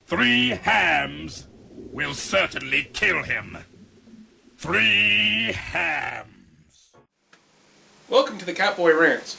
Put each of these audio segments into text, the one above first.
3 hams will certainly kill him. 3 hams. Welcome to the Catboy Rants.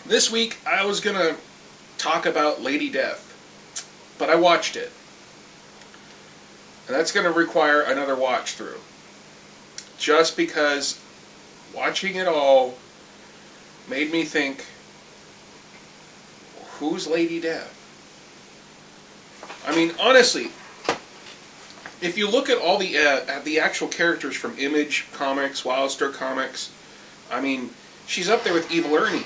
This week I was going to talk about Lady Death, but I watched it. And that's going to require another watch through. Just because watching it all made me think, who's Lady Death? I mean, honestly, if you look at all the actual characters from Image Comics, Wildstar Comics, I mean, she's up there with Evil Ernie.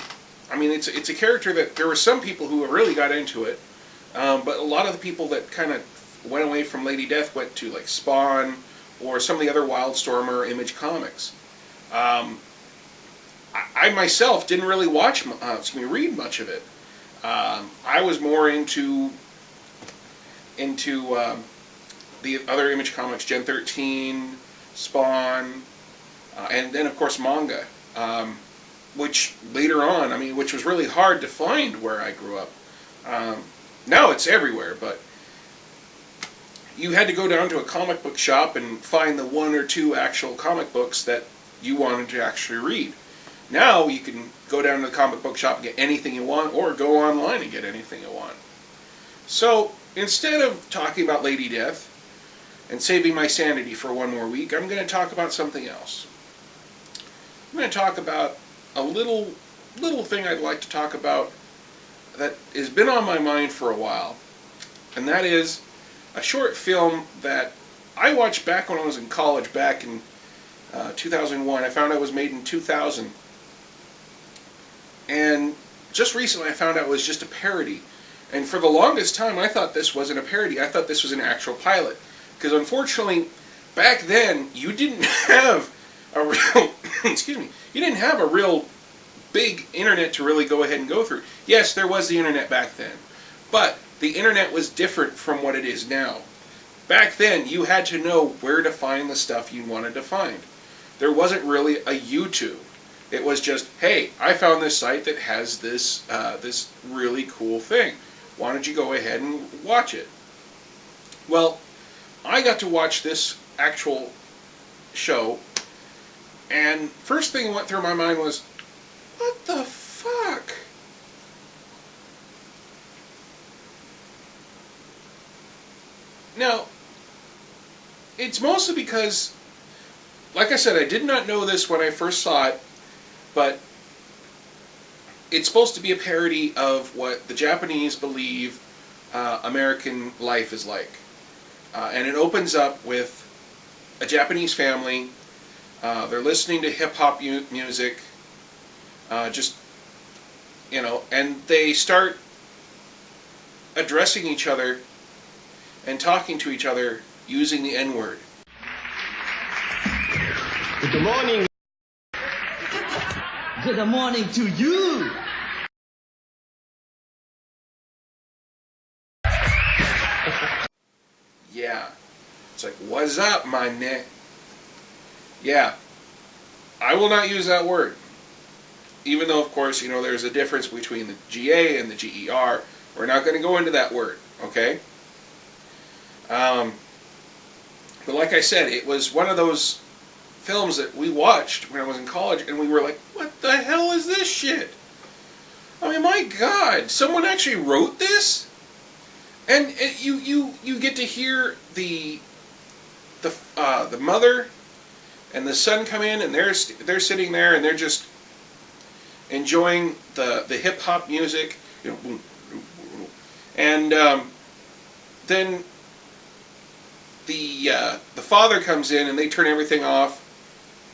I mean, it's a character that there were some people who really got into it, but a lot of the people that kind of went away from Lady Death went to like Spawn or some of the other Wildstorm or Image Comics. I myself didn't really read much of it. I was more into the other Image Comics, Gen 13, Spawn, and then of course manga, which later on, which was really hard to find where I grew up. Now it's everywhere, but you had to go down to a comic book shop and find the 1 or 2 actual comic books that you wanted to actually read. Now you can go down to the comic book shop and get anything you want, or go online and get anything you want. So instead of talking about Lady Death and saving my sanity for one more week, I'm going to talk about something else. I'm going to talk about a little thing I'd like to talk about that has been on my mind for a while, and that is a short film that I watched back when I was in college, back in 2001. I found out it was made in 2000. And just recently I found out it was just a parody. And for the longest time I thought this wasn't a parody. I thought this was an actual pilot. Because unfortunately, back then, you didn't have a real, you didn't have a real big internet to really go ahead and go through. Yes, there was the internet back then. But the internet was different from what it is now. Back then, you had to know where to find the stuff you wanted to find. There wasn't really a YouTube. It was just, hey, I found this site that has this this really cool thing. Why don't you go ahead and watch it? Well, I got to watch this actual show, and first thing that went through my mind was, what the fuck? Now, it's mostly because, like I said, I did not know this when I first saw it, but it's supposed to be a parody of what the Japanese believe American life is like. And it opens up with a Japanese family. They're listening to hip-hop music, and they start addressing each other and talking to each other using the N-word. Good morning. Good morning to you. Yeah. It's like, what's up, my neck? Yeah. I will not use that word. Even though, of course, there's a difference between the GA and the GER. We're not going to go into that word, okay? But like I said, it was one of those films that we watched when I was in college, and we were like, what the hell is this shit? I mean, my God, someone actually wrote this? And you get to hear the mother and the son come in, and they're sitting there, and they're just enjoying the hip hop music, and then the father comes in, and they turn everything off,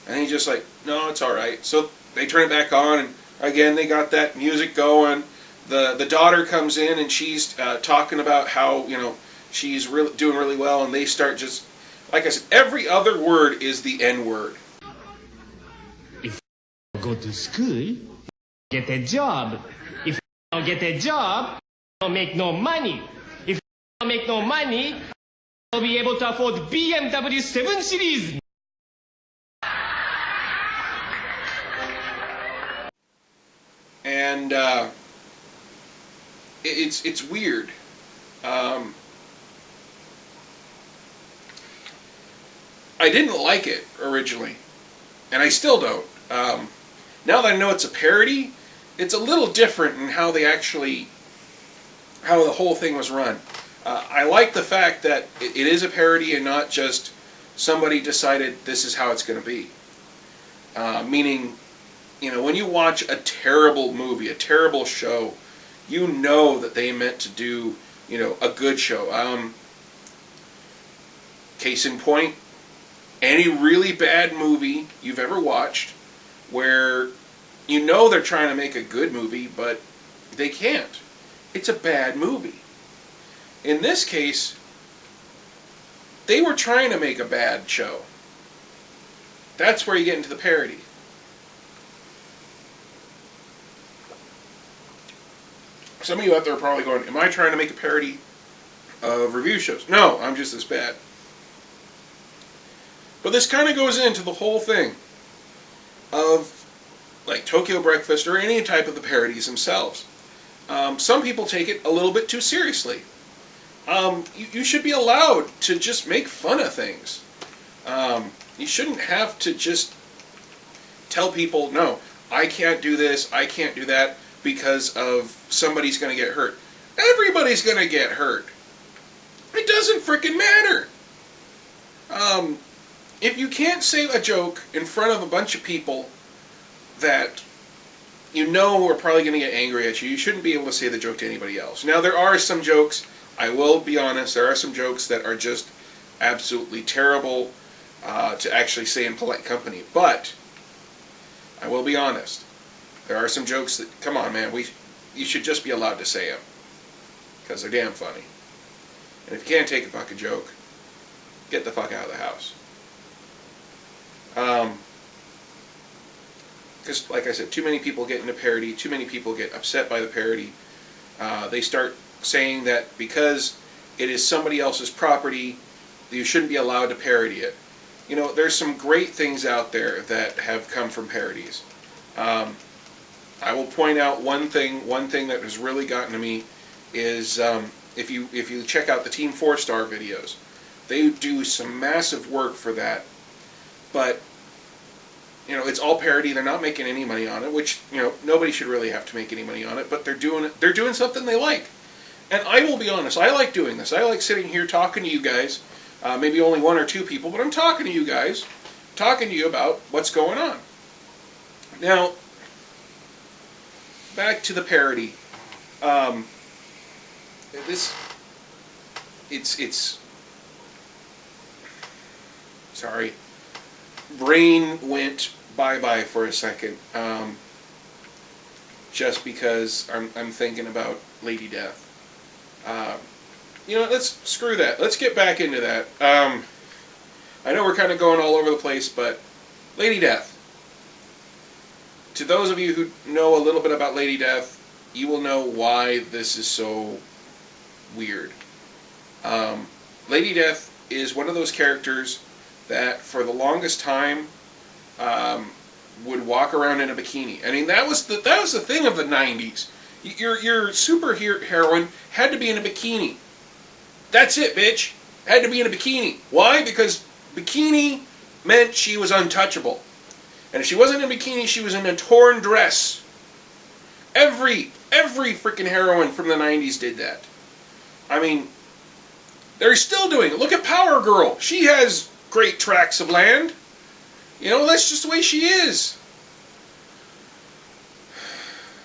and he's just like, no, it's all right. So they turn it back on, and again they got that music going. The daughter comes in, and she's talking about how she's doing really well, and they start just, like I said, every other word is the N-word. If you go to school, get a job. If you don't get a job, you make no money. If you don't make no money, you'll be able to afford BMW 7 Series. And it's weird. Um, I didn't like it originally, and I still don't. Now that I know it's a parody, it's a little different in how how the whole thing was run. I like the fact that it is a parody and not just somebody decided this is how it's going to be. Meaning, when you watch a terrible movie, a terrible show, you know that they meant to do, a good show. Case in point, any really bad movie you've ever watched where they're trying to make a good movie, but they can't. It's a bad movie. In this case, they were trying to make a bad show. That's where you get into the parody. Some of you out there are probably going, am I trying to make a parody of review shows? No, I'm just this bad. But this kind of goes into the whole thing of like Tokyo Breakfast or any type of the parodies themselves. Some people take it a little bit too seriously. You should be allowed to just make fun of things. You shouldn't have to just tell people, no, I can't do this, I can't do that, because of somebody's going to get hurt. Everybody's going to get hurt. It doesn't frickin' matter. If you can't say a joke in front of a bunch of people that are probably going to get angry at you, you shouldn't be able to say the joke to anybody else. Now, there are some jokes, I will be honest, there are some jokes that are just absolutely terrible to actually say in polite company. But, I will be honest, there are some jokes that, come on man, you should just be allowed to say them. Because they're damn funny. And if you can't take a fucking joke, get the fuck out of the house. Because, like I said, too many people get into parody, too many people get upset by the parody. They start saying that because it is somebody else's property, you shouldn't be allowed to parody it. There's some great things out there that have come from parodies. I will point out one thing that has really gotten to me is if you check out the Team 4-Star videos, they do some massive work for that, but it's all parody. They're not making any money on it, which nobody should really have to make any money on it, but they're doing something they like. And I will be honest, I like doing this. I like sitting here talking to you guys, maybe only one or two people, but I'm talking to you guys, talking to you about what's going on. Now, back to the parody. Sorry, brain went bye-bye for a second, just because I'm thinking about Lady Death. Let's screw that. Let's get back into that. I know we're kind of going all over the place, but Lady Death. To those of you who know a little bit about Lady Death, you will know why this is so weird. Lady Death is one of those characters that, for the longest time, would walk around in a bikini. I mean, that was the thing of the 90s. Your superhero heroine had to be in a bikini. That's it, bitch. Had to be in a bikini. Why? Because bikini meant she was untouchable. And if she wasn't in a bikini, she was in a torn dress. Every freaking heroine from the 90s did that. I mean, they're still doing it. Look at Power Girl. She has great tracts of land. That's just the way she is.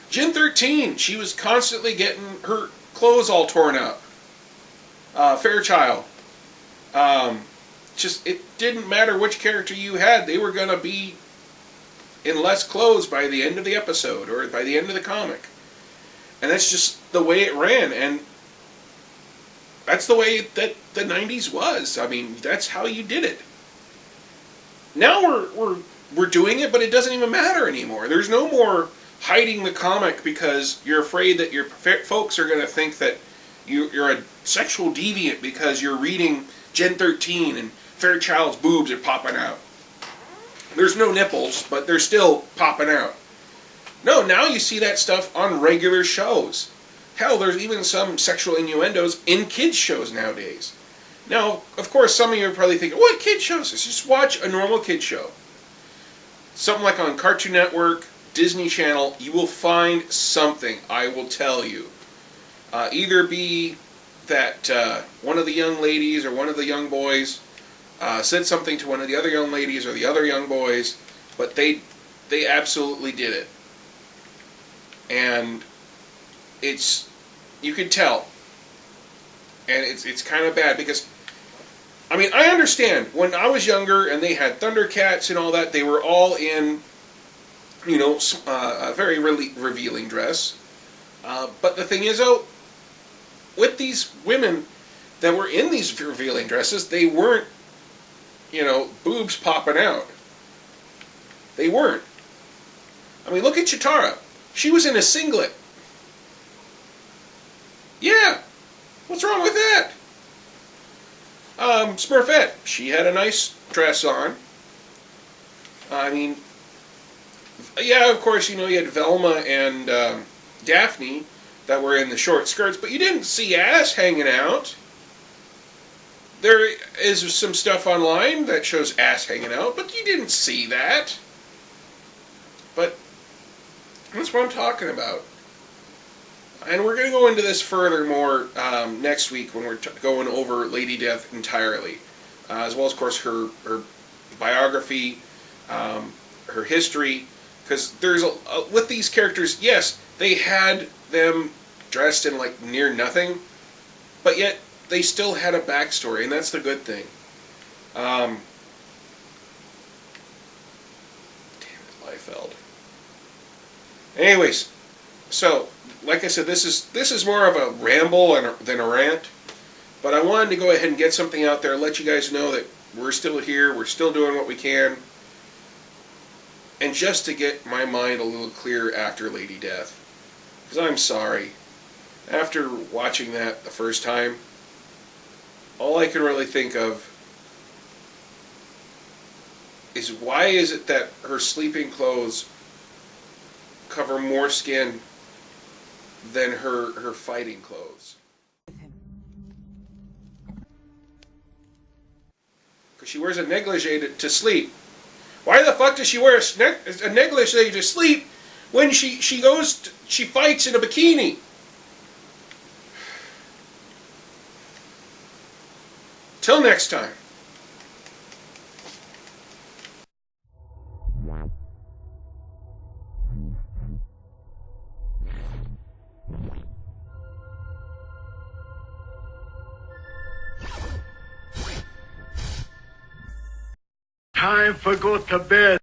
Gen 13, she was constantly getting her clothes all torn up. Fairchild. It didn't matter which character you had. They were going to be in less clothes by the end of the episode or by the end of the comic. And that's just the way it ran. And that's the way that the 90s was. I mean, that's how you did it. Now we're doing it, but it doesn't even matter anymore. There's no more hiding the comic because you're afraid that your folks are going to think that you're a sexual deviant because you're reading Gen 13 and Fairchild's boobs are popping out. There's no nipples, but they're still popping out. No, now you see that stuff on regular shows. Hell, there's even some sexual innuendos in kids shows nowadays. Now, of course, some of you are probably thinking, what kid shows? Just watch a normal kid show. Something like on Cartoon Network, Disney Channel, you will find something, I will tell you. Either be that one of the young ladies or one of the young boys said something to one of the other young ladies or the other young boys, but they absolutely did it. And it's, you can tell. And it's kind of bad because, I mean, I understand when I was younger and they had Thundercats and all that, they were all in, you know, a very revealing dress. But the thing is, though, with these women that were in these revealing dresses, they weren't, you know, boobs popping out. They weren't. I mean, look at Chitara. She was in a singlet. Yeah. What's wrong with that? Smurfette. She had a nice dress on. I mean, yeah, of course, you know, you had Velma and Daphne that were in the short skirts, but you didn't see ass hanging out. There is some stuff online that shows ass hanging out, but you didn't see that. But that's what I'm talking about. And we're going to go into this further more next week when we're going over Lady Death entirely. As well as, of course, her biography, her history. Because there's with these characters, yes, they had them dressed in like near nothing, but yet they still had a backstory, and that's the good thing. Damn it, Liefeld. Anyways, so like I said, this is more of a ramble than a rant, but I wanted to go ahead and get something out there, let you guys know that we're still here, we're still doing what we can, and just to get my mind a little clearer after Lady Death. Because I'm sorry, after watching that the first time, all I can really think of is why is it that her sleeping clothes cover more skin than her fighting clothes? Because she wears a negligee to sleep. Why the fuck does she wear a negligee to sleep when she fights in a bikini? Till next time. Time for go to bed.